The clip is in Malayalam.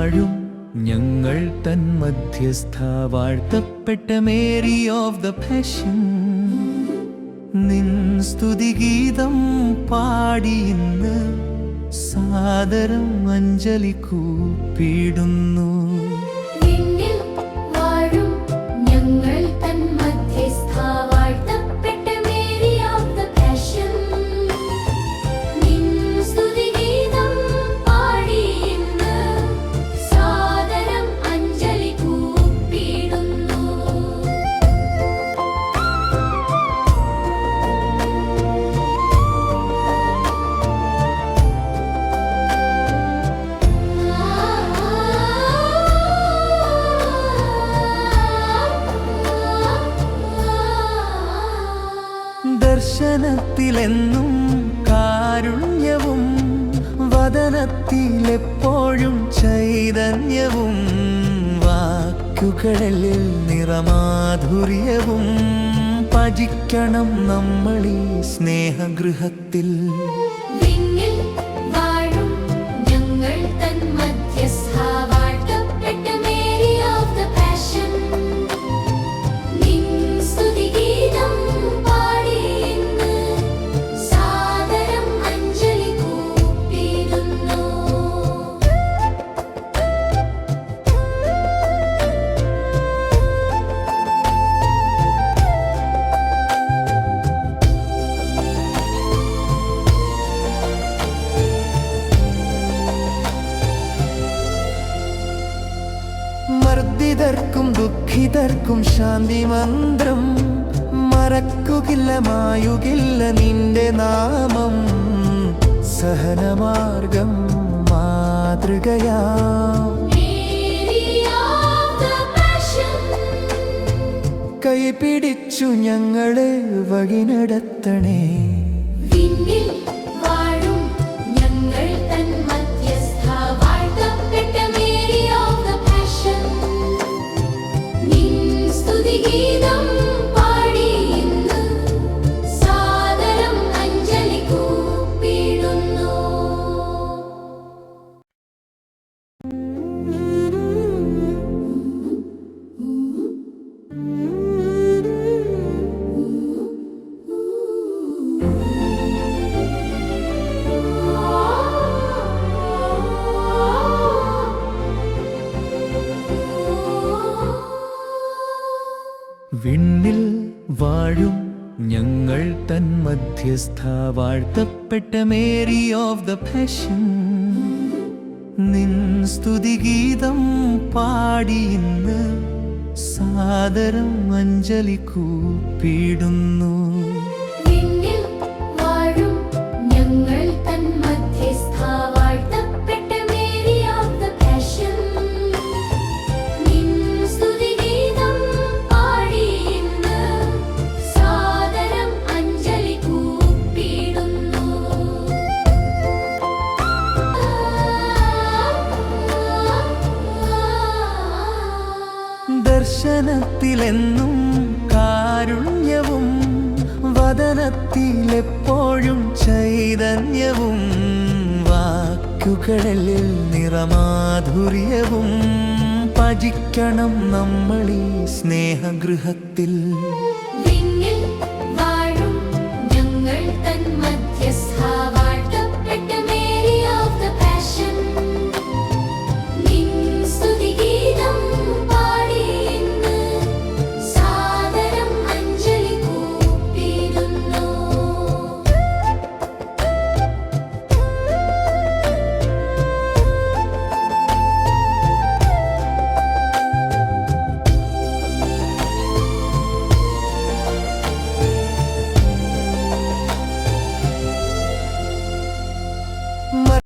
വാഴും ഞങ്ങൾ തൻ മധ്യസ്ഥ വാഴ്ത്തപ്പെട്ട മേരി ഓഫ് ദ പാഷൻ നിൻ സ്തുതിഗീതം പാടി ഇന്ന് സാദരം അഞ്ജലി കൂപ്പിടുന്നു. ദർശനത്തിലെന്നും കാരുണ്യവും വദനത്തിലെപ്പോഴും ചൈതന്യവും വാക്കുകളിൽ നിറമാധുര്യവും ഭജിക്കണം നമ്മളീ സ്നേഹഗൃഹത്തിൽ. മർദ്ദിതർക്കും ദുഃഖിതർക്കും ശാന്തി മന്ത്രം മറക്കുകില്ല മായുകില്ല നിന്റെ നാമം. സഹനമാർഗം മാതൃകയാ കൈപിടിച്ചു ഞങ്ങളെ വഴി നടത്തണേ. വിണ്ണിൽ വാഴും ഞങ്ങൾ തൻ മധ്യസ്ഥ വാഴ്ത്തപ്പെട്ട മേരി ഓഫ് ദ പാഷൻ നിൻ സ്തുതിഗീതം പാടി ഇന്ന് സാദരം അഞ്ജലി കൂപ്പിടുന്നു. ദർശനത്തിലെന്നും കാരുണ്യവും വദനത്തിലെപ്പോഴും ചൈതന്യവും വാക്കുകളിൽ നിറമാധുര്യവും ഭജിക്കണം നമ്മളീ സ്നേഹഗൃഹത്തിൽ.